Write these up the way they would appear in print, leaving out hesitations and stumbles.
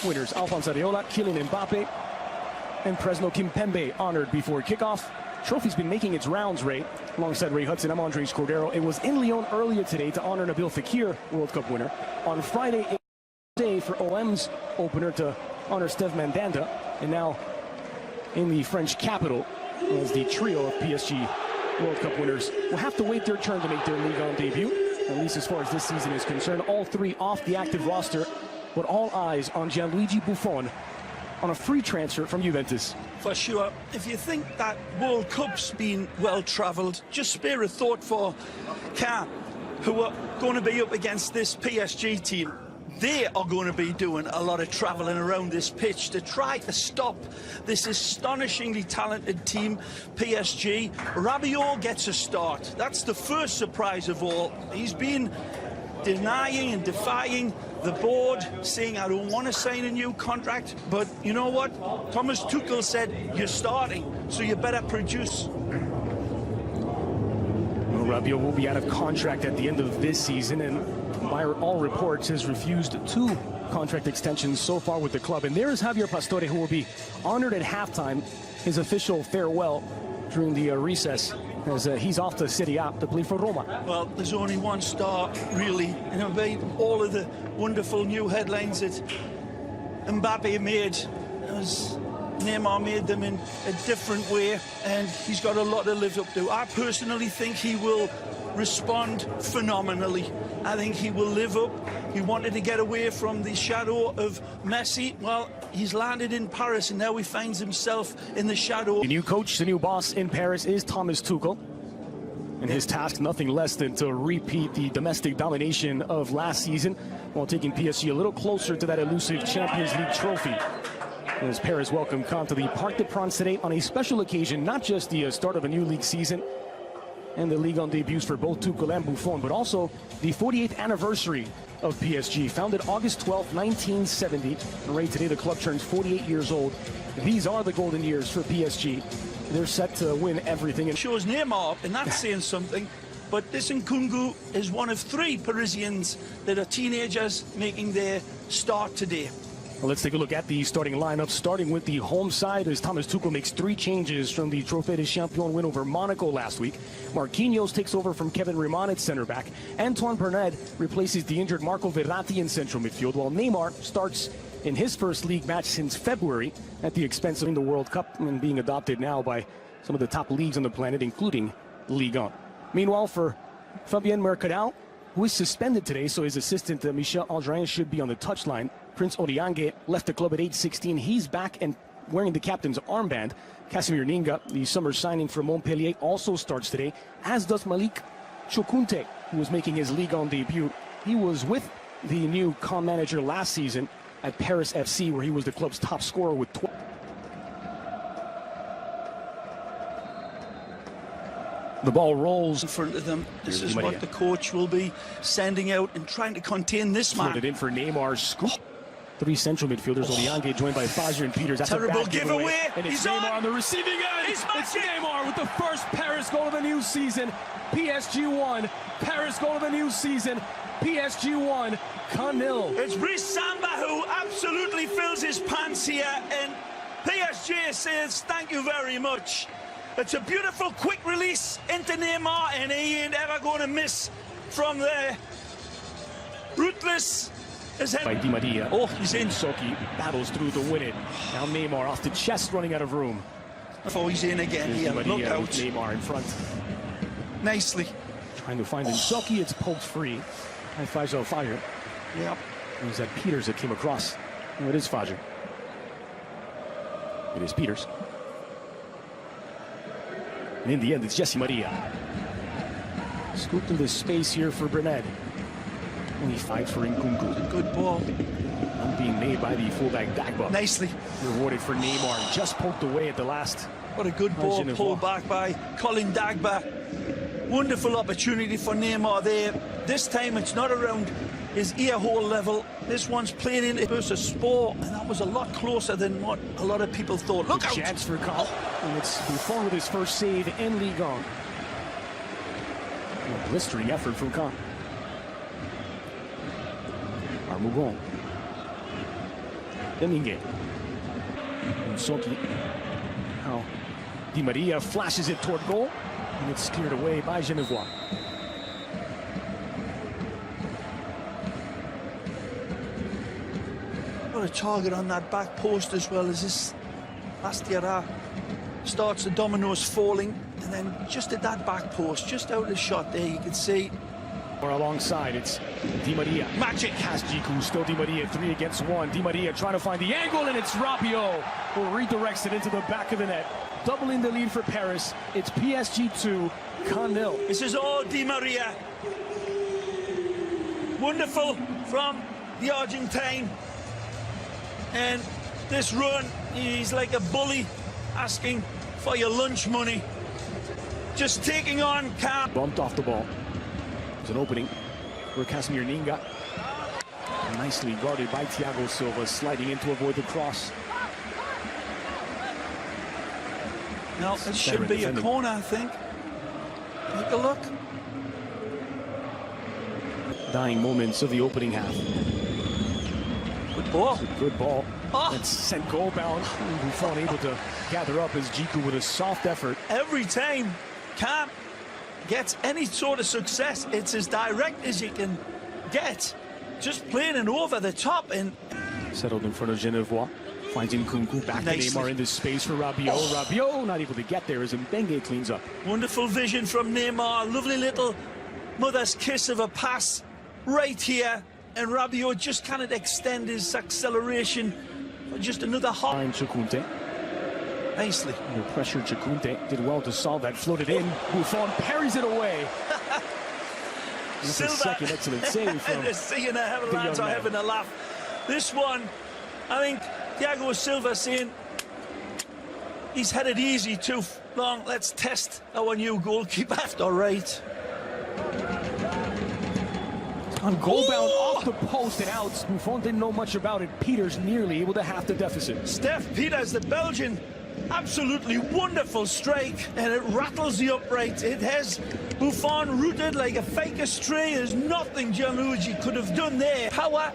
Cup winners Alphonse Areola, Kylian Mbappe, and Presnel Kimpembe honored before kickoff. Trophy's been making its rounds, Ray, alongside Ray Hudson. I'm Andres Cordero. It was in Lyon earlier today to honor Nabil Fekir, World Cup winner. On Friday, a day for OM's opener to honor Steve Mandanda. And now in the French capital as the trio of PSG World Cup winners will have to wait their turn to make their Ligue 1 debut, at least as far as this season is concerned. All three off the active roster, but all eyes on Gianluigi Buffon on a free transfer from Juventus. For sure. If you think that World Cup's been well-travelled, just spare a thought for Caen, who are going to be up against this PSG team. They are going to be doing a lot of travelling around this pitch to try to stop this astonishingly talented team, PSG. Rabiot gets a start. That's the first surprise of all. He's been denying and defying the board, saying, I don't want to sign a new contract. But you know what? Thomas Tuchel said, you're starting, so you better produce. Well, Rabiot will be out of contract at the end of this season, and by all reports has refused 2 contract extensions so far with the club. And there is Javier Pastore, who will be honored at halftime, his official farewell during the recess, as he's off to Serie A to play for Roma. Well, there's only one star, really. You know, all of the wonderful new headlines that Mbappe made, as Neymar made them in a different way, and he's got a lot to live up to. I personally think he will respond phenomenally. I think he will live up. He wanted to get away from the shadow of Messi. Well, he's landed in Paris, and now he finds himself in the shadow. The new coach, the new boss in Paris is Thomas Tuchel. And his task, nothing less than to repeat the domestic domination of last season, while taking PSG a little closer to that elusive Champions League trophy. As Paris welcomed Caen to the Parc des Princes today on a special occasion, not just the start of a new league season and the Ligue 1 debuts for both Tuchel and Buffon, but also the 48th anniversary of PSG. Founded August 12, 1970. And right today, the club turns 48 years old. These are the golden years for PSG. They're set to win everything. It shows Neymar, and that's saying something. But this Nkunku is one of 3 Parisians that are teenagers making their start today. Well, let's take a look at the starting lineup, starting with the home side as Thomas Tuchel makes 3 changes from the Trophée des Champions win over Monaco last week. Marquinhos takes over from Kevin Reman at center back. Antoine Bernard replaces the injured Marco Verratti in central midfield, while Neymar starts in his first league match since February at the expense of the World Cup and being adopted now by some of the top leagues on the planet, including Ligue 1. Meanwhile, for Fabien Mercadal, who is suspended today, so his assistant Michel Andrin should be on the touchline. Prince Odiange left the club at age 16. He's back and wearing the captain's armband. Casimir Ninga, the summer signing from Montpellier, also starts today, as does Malik Chokunte, who was making his Ligue 1 debut. He was with the new Caen manager last season at Paris FC, where he was the club's top scorer with 12. The ball rolls in front of them. This is what the coach will be sending out and trying to contain this man. Put it in for Neymar's scoop. 3 central midfielders, Odiange joined by Fazer and Peters. That's terrible a bad giveaway. And it's He's Neymar on the receiving end. It's Neymar with the first Paris goal of the new season. PSG 1. Paris goal of the new season. PSG 1. Caen 0. It's Brice Samba who absolutely fills his pants here, and PSG says thank you very much. It's a beautiful quick release into Neymar, and he ain't ever going to miss from there. Ruthless. By Di Maria. Oh, he's in. Soki battles through to win it. Now Neymar off the chest, running out of room. Oh, he's in again here. Look out. Neymar in front. Nicely. Trying to find Soki. It's poked free. High fives out fire. Yep. It was that Peters that came across. Oh, it is Fazer. It is Peters. And in the end, it's Jesse Maria. Scooped into space here for Bernard. And he fights for Nkunku. Good ball. And being made by the fullback Dagba. Nicely. Rewarded for Neymar. Just poked away at the last. What a good ball pulled back by Colin Dagba. Wonderful opportunity for Neymar there. This time it's not around his ear hole level. This one's played into versus Spore, and that was a lot closer than what a lot of people thought. Look out! Chance for Caen. And it's Buffon with his first save in Ligue 1. A blistering effort from Caen. Armougon. Domingue. Soki. Now, Di Maria flashes it toward goal, and it's cleared away by Genevois. Got a target on that back post as well as this Bastiera starts the dominoes falling, and then just at that back post, just out of shot there, you can see. Or alongside, it's Di Maria. Magic Has Jiku, still Di Maria, 3 against 1. Di Maria trying to find the angle, and it's Rabiot who redirects it into the back of the net. Doubling the lead for Paris. It's PSG 2, Cаен 0. This is all Di Maria. Wonderful from the Argentine. And this run, he's like a bully asking for your lunch money. Just taking on Cam. Bumped off the ball. There's an opening for Casimir Ninga. Nicely guarded by Thiago Silva, sliding in to avoid the cross. No, it should be a corner, I think. Take a look. Dying moments of the opening half. Good ball. Good ball. Oh. It's sent goal bound. Buffon able to gather up as Jiku with a soft effort. Every time Cam gets any sort of success, it's as direct as you can get. Just playing it over the top and Settled in front of Genevois. Finds Nkunku back to Neymar in this space for Rabiot. Oh. Rabiot not able to get there as Mbenge cleans up. wonderful vision from Neymar. Lovely little mother's kiss of a pass right here. And Rabiot just cannot extend his acceleration for just another hop. Find Chakунte. Nicely. Under pressure, Chakунte did well to solve that. Floated in. Buffon parries it away. That's a second excellent save from the seeing the young lads are man. having a laugh. This one, I think Thiago Silva saying he's had it easy too long. Let's test our new goalkeeper. All right. On goal bound off the post and out. Buffon didn't know much about it. Peters nearly able to half the deficit. Steph Peters, the Belgian, absolutely wonderful strike, and it rattles the upright. It has Buffon rooted like a fake astray. There's nothing Gianluigi could have done there. Power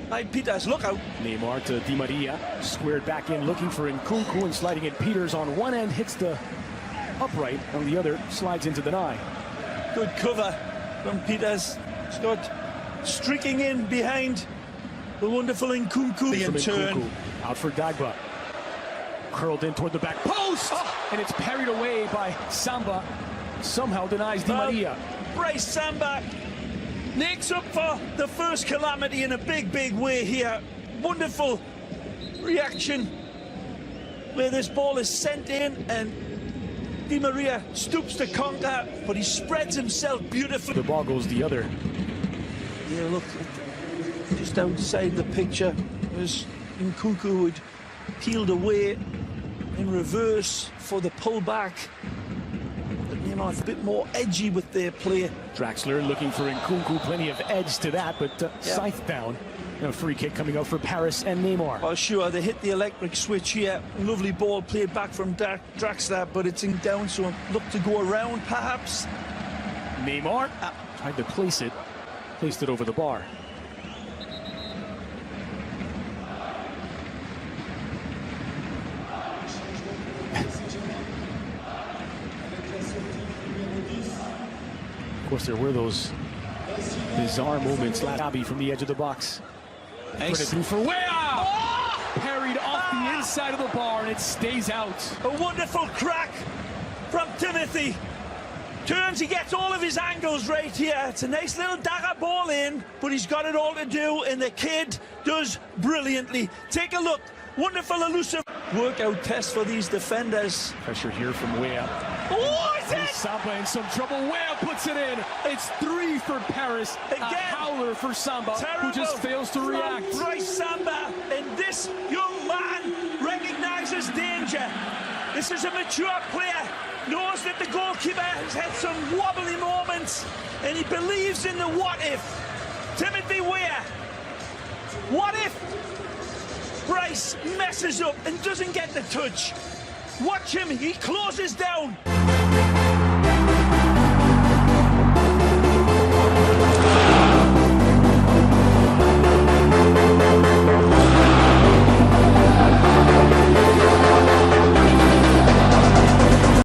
by Peters. Look out. Neymar to Di Maria. Squared back in, looking for Nkunku and sliding it. Peters on one end hits the upright, on the other slides into the nine. Good cover from Peters. Scott streaking in behind the wonderful Nkunku. From In turn. Nkunku, out for Dagba. Curled in toward the back post, and it's parried away by Samba. Somehow denies Di Maria. Bryce Samba makes up for the first calamity in a big way here. Wonderful reaction where this ball is sent in and Di Maria stoops to conquer, but he spreads himself beautifully. The ball goes the other. Yeah, look, just outside the picture was Nkunku who had peeled away in reverse for the pullback. You know, a bit more edgy with their play. Draxler looking for Nkunku, plenty of edge to that, but scythe down. A free kick coming out for Paris and Neymar. Well, sure, they hit the electric switch here. Lovely ball played back from Draxler, but it's in down, so look to go around, perhaps. Neymar tried to place it over the bar. Of course, there were those bizarre moments. Latabi from the edge of the box. Nice. Put it through for Wea! Oh! Parried off the inside of the bar, and it stays out. A wonderful crack from Timothy. Turns, he gets all of his angles right here. It's a nice little dagger ball in, but he's got it all to do, and the kid does brilliantly. Take a look. Wonderful elusive workout test for these defenders. Pressure here from Wea. Oh, is it? Samba in some trouble. Wea puts it in. It's 3 for Paris. Again. A howler for Samba, who just fails to react. Bryce Samba, and this young man recognizes danger. This is a mature player, knows that the goalkeeper has had some wobbly moments, and he believes in the what if. Timothy Weah, what if Bryce messes up and doesn't get the touch? Watch him, he closes down.